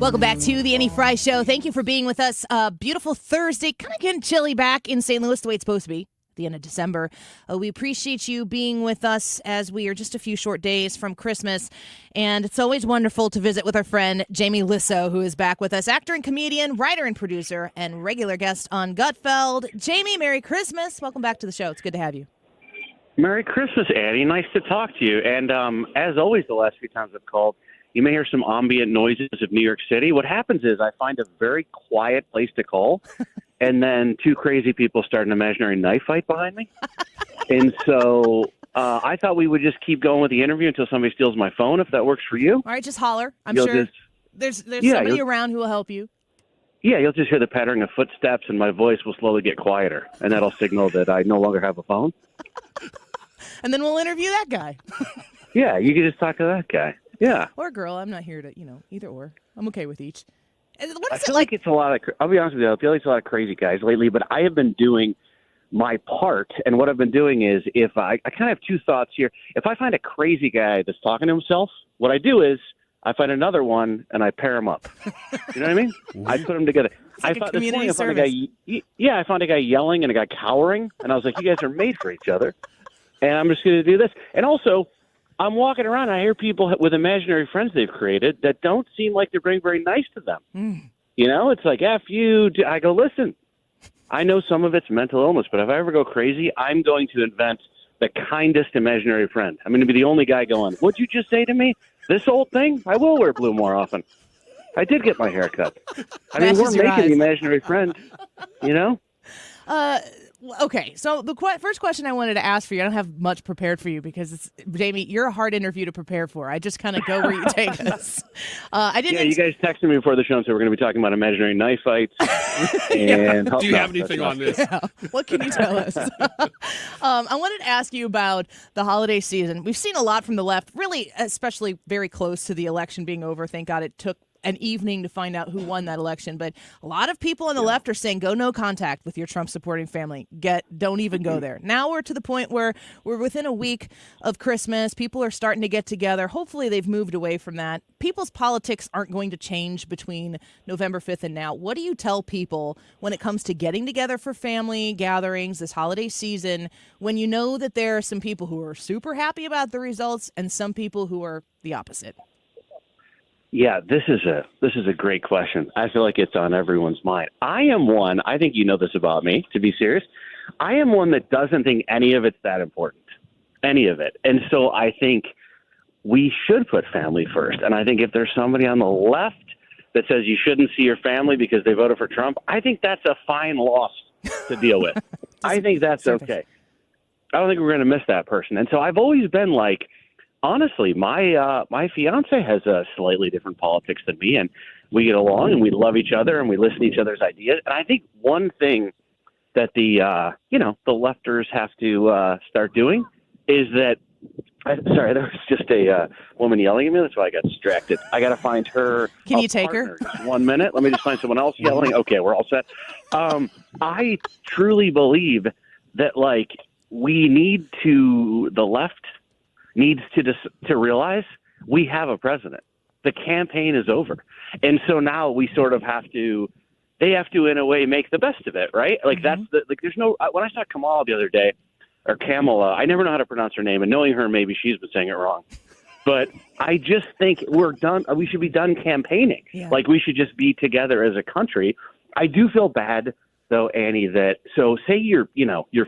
Welcome back to the Frey Show. Thank you for being with us. Beautiful Thursday, kind of getting chilly back in St. Louis the way it's supposed to be at the end of December. We appreciate you being with us as we are just a few short days from Christmas. And it's always wonderful to visit with our friend Jamie Lissow, who is back with us, actor and comedian, writer and producer, and regular guest on Gutfeld. Jamie, Merry Christmas. Welcome back to the show. It's good to have you. Merry Christmas, Addie. Nice to talk to you. And as always, the last few times I've called, you may hear some ambient noises of New York City. What happens is I find a very quiet place to call, and then two crazy people start an imaginary knife fight behind me. And so I thought we would just keep going with the interview until somebody steals my phone, if that works for you. All right, just holler. I'm sure there's somebody around who will help you. Yeah, you'll just hear the pattering of footsteps, and my voice will slowly get quieter, and that'll signal that I no longer have a phone. And then we'll interview that guy. Yeah, you can just talk to that guy. Yeah. Or girl. I'm not here to, either or. I'm okay with each. What I is feel it like? it's a lot of, I'll be honest with you, I feel like it's a lot of crazy guys lately, but I have been doing my part, and what I've been doing is if I kind of have two thoughts here. If I find a crazy guy that's talking to himself, what I do is I find another one, and I pair them up. You know what I mean? I put them together. Like I found a guy yelling and a guy cowering, and I was like, you guys are made for each other, and I'm just going to do this. And also, I'm walking around, I hear people with imaginary friends they've created that don't seem like they're being very nice to them. You know, it's like, F you. I go, listen, I know some of it's mental illness, but if I ever go crazy, I'm going to invent the kindest imaginary friend. I'm going to be the only guy going, what'd you just say to me? This old thing? I will wear blue more often. I did get my hair cut. I mean, we're making the imaginary friend, you know? Okay, so the first question I wanted to ask for you, I don't have much prepared for you because, Jamie, you're a hard interview to prepare for. I just kind of go where you take us. You guys texted me before the show and said we're going to be talking about imaginary knife fights. And Do you have anything on this? Yeah. What can you tell us? I wanted to ask you about the holiday season. We've seen a lot from the left, really, especially very close to the election being over. Thank God it took an evening to find out who won that election. But a lot of people on the left are saying, go no contact with your Trump supporting family. Don't even go there. Now we're to the point where we're within a week of Christmas. People are starting to get together. Hopefully they've moved away from that. People's politics aren't going to change between November 5th and now. What do you tell people when it comes to getting together for family gatherings this holiday season, when you know that there are some people who are super happy about the results and some people who are the opposite? Yeah, this is a great question. I feel like it's on everyone's mind. I am one, I think you know this about me, to be serious. I am one that doesn't think any of it's that important, any of it. And so I think we should put family first. And I think if there's somebody on the left that says you shouldn't see your family because they voted for Trump, I think that's a fine loss to deal with. I think that's okay. I don't think we're going to miss that person. And so I've always been like, honestly, my fiance has a slightly different politics than me, and we get along and we love each other and we listen to each other's ideas. And I think one thing that the lefters have to start doing is that. Sorry, there was just a woman yelling at me. That's why I got distracted. I got to find her. Can you take her? Just 1 minute. Let me just find someone else yelling. Okay, we're all set. I truly believe that the left needs to realize we have a president. The campaign is over. And so now we sort of they have to, in a way, make the best of it, right? Like, Mm-hmm. there's no, when I saw Kamala the other day, or Kamala, I never know how to pronounce her name, and knowing her, maybe she's been saying it wrong. But I just think we're done. We should be done campaigning. Yeah. Like, we should just be together as a country. I do feel bad, though, Annie, so say your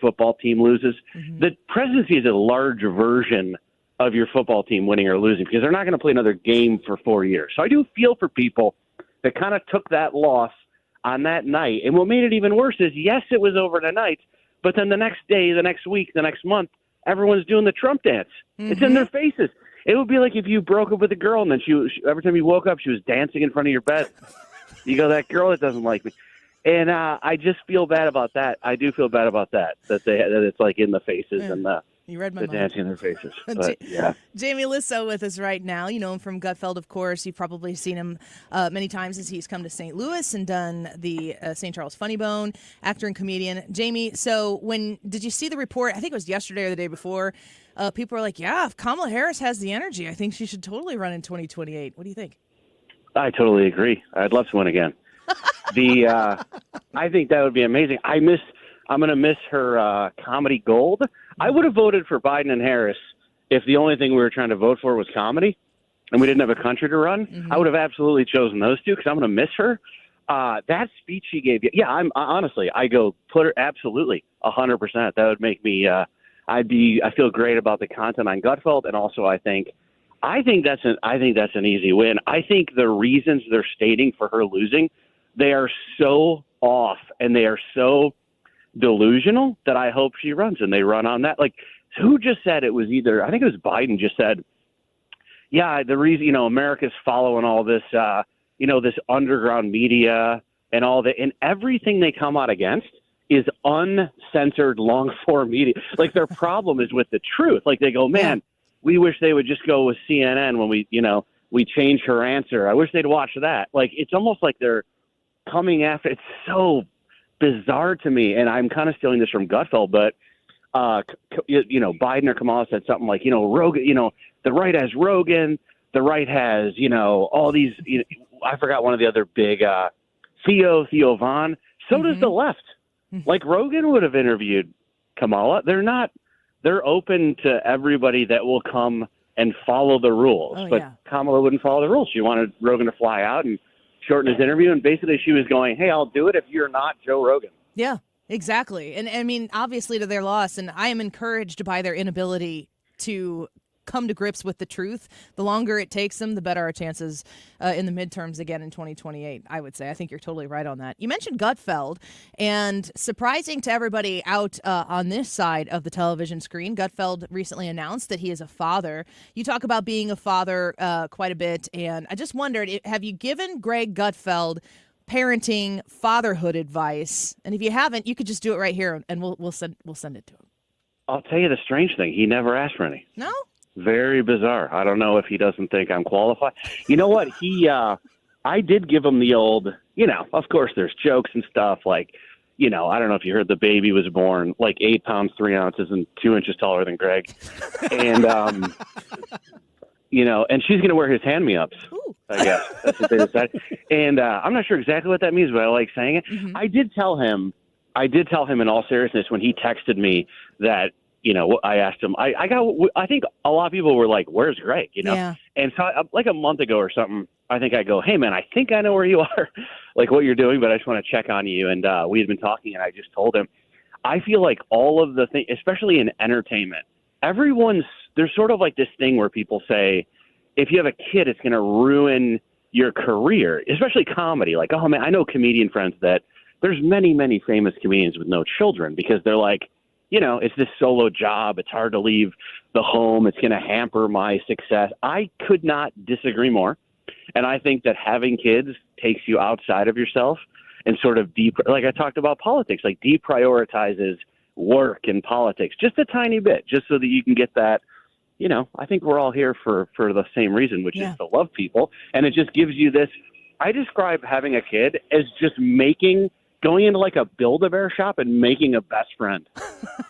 football team loses. Mm-hmm. The presidency is a large version of your football team winning or losing because they're not going to play another game for 4 years. So I do feel for people that kind of took that loss on that night. And what made it even worse is, yes, it was over tonight, but then the next day, the next week, the next month, everyone's doing the Trump dance. Mm-hmm. It's in their faces. It would be like if you broke up with a girl and then she every time you woke up, she was dancing in front of your bed. You go, that girl that doesn't like me. And I just feel bad about that. I do feel bad about that it's like in the faces and you read my the mind. dancing in their faces. But, yeah. Jamie Lissow with us right now. You know him from Gutfeld, of course. You've probably seen him many times as he's come to St. Louis and done the St. Charles Funny Bone, actor and comedian. Jamie, so did you see the report? I think it was yesterday or the day before. People were like, yeah, if Kamala Harris has the energy, I think she should totally run in 2028. What do you think? I totally agree. I'd love to win again. I think that would be amazing. I'm going to miss her comedy gold. I would have voted for Biden and Harris if the only thing we were trying to vote for was comedy and we didn't have a country to run. Mm-hmm. I would have absolutely chosen those two because I'm going to miss her. That speech she gave, honestly, I go put her absolutely 100%. That would make me, I feel great about the content on Gutfeld. And also I think that's an easy win. I think the reasons they're stating for her losing, they are so off and they are so delusional that I hope she runs and they run on that. Like, who just said it was either, I think it was Biden just said, yeah, the reason, America's following all this, this underground media and all that, and everything they come out against is uncensored long form media. Like, their problem is with the truth. Like, they go, man, we wish they would just go with CNN when we changed her answer. I wish they'd watch that. Like, it's almost like they're coming after. It's so bizarre to me. And I'm kind of stealing this from Gutfeld, but, Biden or Kamala said something like, Rogan, the right has Rogan, the right has, all these, I forgot one of the other big, Theo Von. So does the left. Like, Rogan would have interviewed Kamala. They're open to everybody that will come and follow the rules. But Kamala wouldn't follow the rules. She wanted Rogan to fly out and shorten his interview. And basically she was going, hey, I'll do it if you're not Joe Rogan. Yeah, exactly. And I mean, obviously to their loss, and I am encouraged by their inability to come to grips with the truth. The longer it takes them, the better our chances in the midterms again in 2028, I would say. I think you're totally right on that. You mentioned Gutfeld, and surprising to everybody out on this side of the television screen, Gutfeld recently announced that he is a father. You talk about being a father quite a bit, and I just wondered, have you given Greg Gutfeld parenting, fatherhood advice? And if you haven't, you could just do it right here, and we'll send it to him. I'll tell you the strange thing. He never asked for any. No? Very bizarre. I don't know if he doesn't think I'm qualified. You know what? I did give him the old, of course there's jokes and stuff like, I don't know if you heard the baby was born like 8 pounds, 3 ounces and 2 inches taller than Greg. And, and she's going to wear his hand-me-ups, I guess. That's what they decided. And I'm not sure exactly what that means, but I like saying it. Mm-hmm. I did tell him in all seriousness when he texted me that, I asked him, I think a lot of people were like, where's Greg? Yeah. And so like a month ago or something, I think I go, hey man, I think I know where you are, like what you're doing, but I just want to check on you. And we had been talking and I just told him, I feel like all of the things, especially in entertainment, there's sort of like this thing where people say, if you have a kid, it's going to ruin your career, especially comedy. Like, oh man, I know comedian friends that there's many, many famous comedians with no children because they're like, it's this solo job. It's hard to leave the home. It's going to hamper my success. I could not disagree more. And I think that having kids takes you outside of yourself and sort of like I talked about politics, like deprioritizes work and politics just a tiny bit, just so that you can get that, I think we're all here for the same reason, which is to love people. And it just gives you this. I describe having a kid as just going into like a Build-A-Bear shop and making a best friend.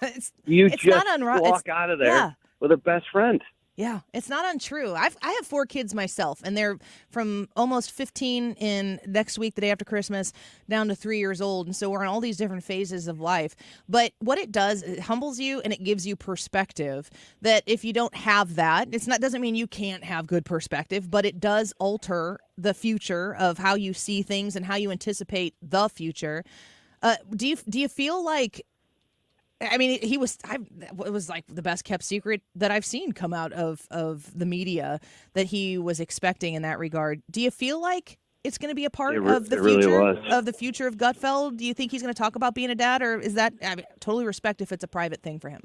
It's just walk out of there with a best friend. Yeah, it's not untrue. I have 4 kids myself, and they're from almost 15 in next week, the day after Christmas, down to 3 years old. And so we're in all these different phases of life. But what it does, it humbles you and it gives you perspective that if you don't have that, doesn't mean you can't have good perspective, but it does alter the future of how you see things and how you anticipate the future. Do you feel like, I mean, it was like the best kept secret that I've seen come out of the media that he was expecting in that regard. Do you feel like it's going to be a part of the future of Gutfeld? Do you think he's going to talk about being a dad, or is that, totally respect if it's a private thing for him?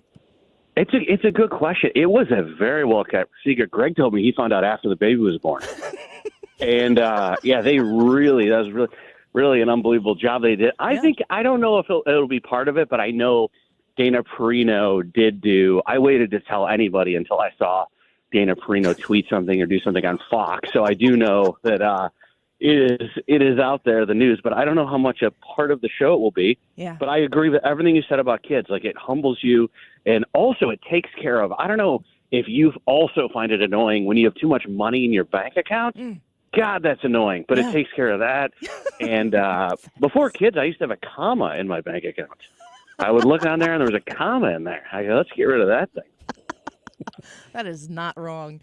It's a good question. It was a very well kept secret. Greg told me he found out after the baby was born. And that was really an unbelievable job they did. I don't know if it'll be part of it, but I know Dana Perino I waited to tell anybody until I saw Dana Perino tweet something or do something on Fox. So I do know that it is out there, the news, but I don't know how much a part of the show it will be. Yeah. But I agree with everything you said about kids. Like, it humbles you, and also it takes care of, I don't know if you also find it annoying when you have too much money in your bank account. God, that's annoying. But it takes care of that. And before kids, I used to have a comma in my bank account. I would look on there, and there was a comma in there. I go, let's get rid of that thing. That is not wrong.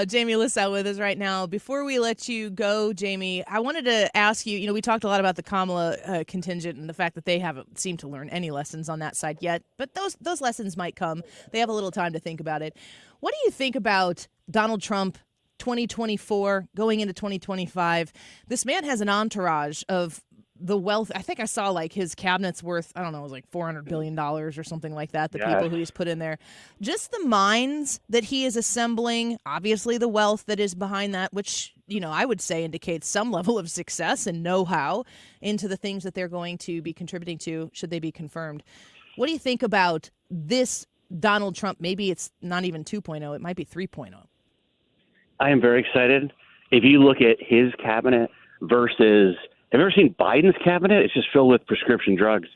Jamie Lissow with us right now. Before we let you go, Jamie, I wanted to ask you, we talked a lot about the Kamala contingent and the fact that they haven't seemed to learn any lessons on that side yet, but those lessons might come. They have a little time to think about it. What do you think about Donald Trump 2024 going into 2025? This man has an entourage of the wealth. I think I saw like his cabinet's worth, I don't know, it was like $400 billion or something like that, the people who he's put in there. Just the minds that he is assembling, obviously the wealth that is behind that, which, I would say indicates some level of success and know-how into the things that they're going to be contributing to should they be confirmed. What do you think about this Donald Trump? Maybe it's not even 2.0, it might be 3.0. I am very excited. If you look at his cabinet versus... Have you ever seen Biden's cabinet? It's just filled with prescription drugs.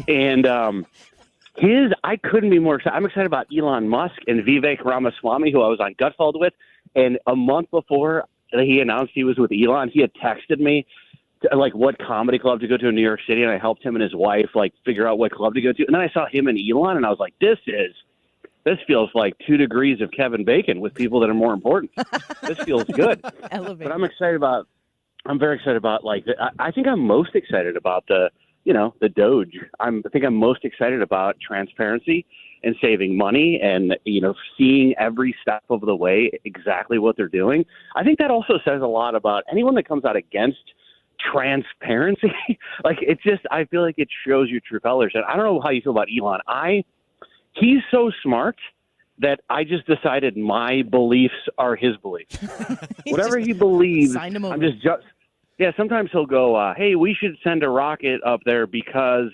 And I couldn't be more excited. I'm excited about Elon Musk and Vivek Ramaswamy, who I was on Gutfeld with. And a month before he announced he was with Elon, he had texted me, what comedy club to go to in New York City. And I helped him and his wife, figure out what club to go to. And then I saw him and Elon, and I was like, this feels like 2 degrees of Kevin Bacon with people that are more important. This feels good. Elevate. But I'm very excited about I think I'm most excited about the Doge. I think I'm most excited about transparency and saving money and, seeing every step of the way exactly what they're doing. I think that also says a lot about anyone that comes out against transparency. I feel like it shows your true colors. And I don't know how you feel about Elon. He's so smart that I just decided my beliefs are his beliefs. Whatever he believes, signed him over. I'm just sometimes he'll go, hey, we should send a rocket up there because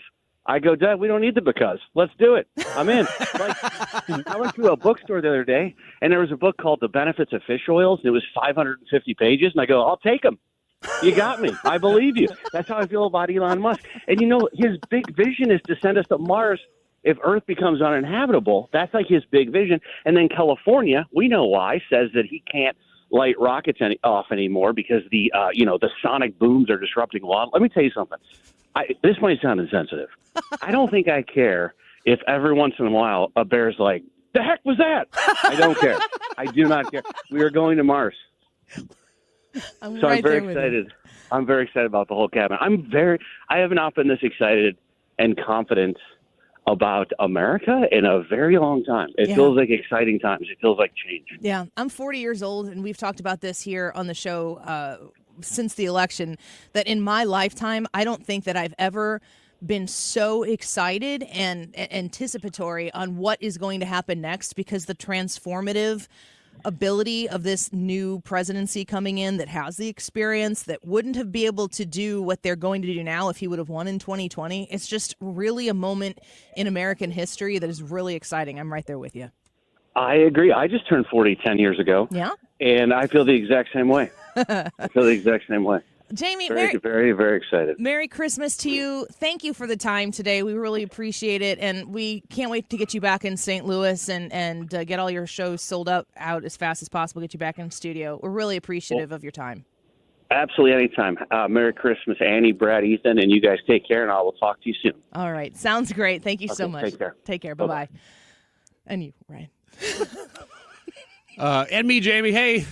I go, Dad, we don't need the because. Let's do it. I'm in. I went to a bookstore the other day, and there was a book called The Benefits of Fish Oils. It was 550 pages, and I go, I'll take them. You got me. I believe you. That's how I feel about Elon Musk. And, his big vision is to send us to Mars if Earth becomes uninhabitable. That's his big vision. And then California, we know why, says that he can't light rockets off anymore because the sonic booms are disrupting law. Let me tell you something. This might sound insensitive. I don't think I care if every once in a while a bear's like, the heck was that? I don't care. I do not care. We are going to Mars. I'm very excited. I'm very excited about the whole cabinet. I have not been this excited and confident about America in a very long time. It feels like exciting times. It feels like change. Yeah, I'm 40 years old, and we've talked about this here on the show since the election, that in my lifetime, I don't think that I've ever been so excited and anticipatory on what is going to happen next, because the transformative ability of this new presidency coming in that has the experience, that wouldn't have been able to do what they're going to do now if he would have won in 2020. It's just really a moment in American history that is really exciting. I'm right there with you. I agree. I just turned 40 10 years ago. Yeah. And I feel the exact same way. Jamie, very, very excited. Merry Christmas to you. Thank you for the time today. We really appreciate it, and we can't wait to get you back in St. Louis and get all your shows sold out as fast as possible, get you back in the studio. We're really appreciative of your time. Absolutely, anytime. Merry Christmas, Annie, Brad, Ethan, and you guys take care, and I will talk to you soon. All right. Sounds great. Thank you so much. Take care. Take care. Bye-bye. And you, Ryan. And me, Jamie. Hey.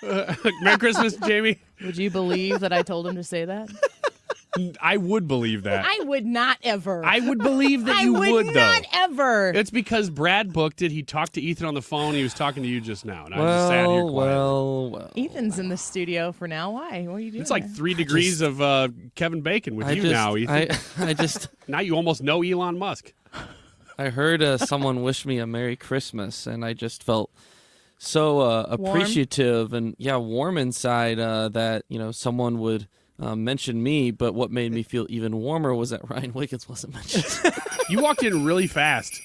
Merry Christmas, Jamie. Would you believe that I told him to say that? I would believe that. I would not ever. I would believe that you would, though. I would not ever. It's because Brad booked it. He talked to Ethan on the phone. He was talking to you just now. And I just sat here quietly. Well. Ethan's in the studio for now. Why? What are you doing? It's like 3 degrees of Kevin Bacon with now, Ethan. I just... Now you almost know Elon Musk. I heard someone wish me a Merry Christmas, and I just felt so appreciative and warm inside that someone would mention me. But what made me feel even warmer was that Ryan Wiggins wasn't mentioned. You walked in really fast.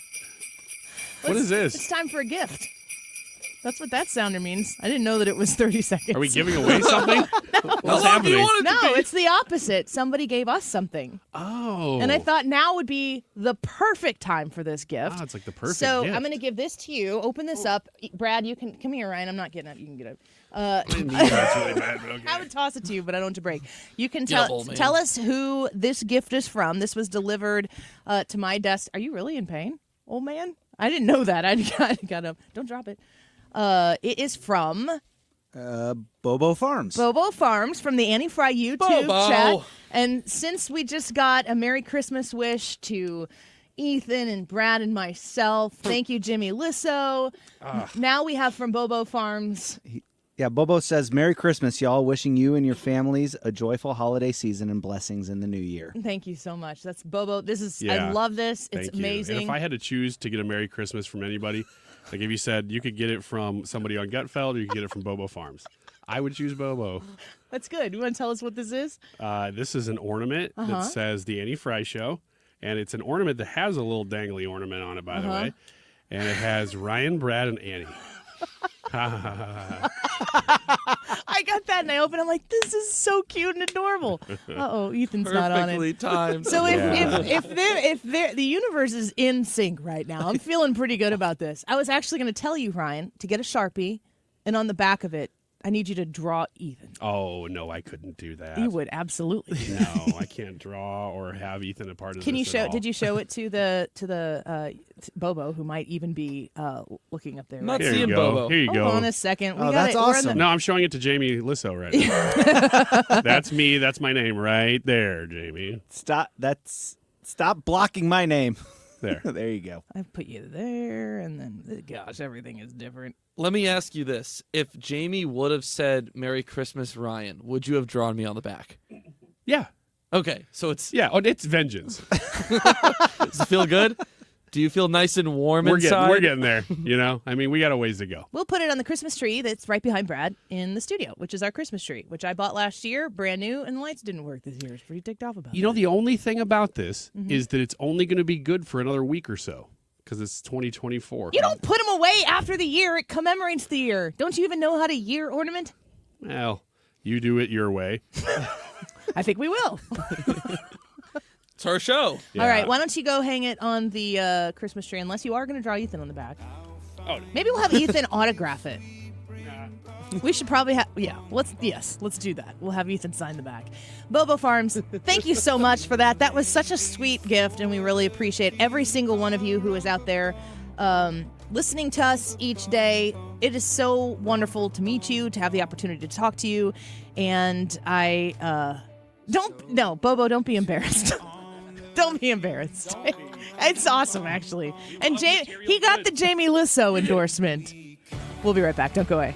What is this? It's time for a gift. That's what that sounder means. I didn't know that it was 30 seconds. Are we giving away something? What's happening? No, it's the opposite. Somebody gave us something. Oh. And I thought now would be the perfect time for this gift. It's like the perfect So gift. I'm going to give this to you. Open this up. Brad, you can come here, Ryan. I'm not getting up. You can get up. That's really bad, but okay. I would toss it to you, but I don't want to break. You can Get up, old man. tell us who this gift is from. This was delivered to my desk. Are you really in pain, old man? I didn't know that. I got up. Don't drop it. It is from Bobo Farms. Bobo Farms from the Annie Frey YouTube Bobo. chat. And since we just got a Merry Christmas wish to Ethan and Brad and myself, thank you, Jamie Lissow. Now we have from Bobo Farms. Yeah, Bobo says, Merry Christmas, y'all. Wishing you and your families a joyful holiday season and blessings in the new year. Thank you so much. That's Bobo. This is Yeah. I love this. It's Thank you. amazing. And if I had to choose to get a Merry Christmas from anybody, like if you said you could get it from somebody on Gutfeld or you could get it from Bobo Farms, I would choose Bobo. That's good. You want to tell us what this is? This is an ornament that says the Annie Frey Show, and it's an ornament that has a little dangly ornament on it, by the way, and it has Ryan, Brad, and Annie. I got that and I opened. I'm like, this is so cute and adorable. Ethan's not on Perfectly it. timed. So if the universe is in sync right now, I'm feeling pretty good about this. I was actually going to tell you, Ryan, to get a Sharpie, and on the back of it, I need you to draw Ethan. Oh, no, I couldn't do that. You would absolutely. No, I can't draw or have Ethan a part of Can this you show? at all. Did you show it to the Bobo, who might even be looking up there? Not Here you seeing go. Bobo. Here you Hold go. on a second. We Oh, got that's it. We're in awesome. No, I'm showing it to Jamie Lissow right now. That's me. That's my name right there, Jamie. Stop blocking my name. There. There you go. I put you there, and then gosh, everything is different. Let me ask you this. If Jamie would have said Merry Christmas, Ryan, would you have drawn me on the back? Yeah. Okay, so it's Yeah. Oh, it's vengeance. does it feel good? Do you feel nice and warm inside? We're getting there. You know, I mean, we got a ways to go. We'll put it on the Christmas tree that's right behind Brad in the studio, which is our Christmas tree, which I bought last year, brand new, and the lights didn't work this year. I was pretty ticked off about it. You know, the only thing about this is that it's only going to be good for another week or so because it's 2024. You don't put them away after the year. It commemorates the year. Don't you even know how to year ornament? Well, you do it your way. I think we will. It's our show. All right, why don't you go hang it on the Christmas tree, unless you are going to draw Ethan on the back. Oh, Maybe we'll have Ethan autograph it. We should probably have, let's do that. We'll have Ethan sign the back. Bobo Farms, thank you so much for that. That was such a sweet gift, and we really appreciate every single one of you who is out there listening to us each day. It is so wonderful to meet you, to have the opportunity to talk to you, and Bobo, don't be embarrassed. Don't be embarrassed. It's awesome, actually. And he got the Jamie Lissow endorsement. We'll be right back. Don't go away.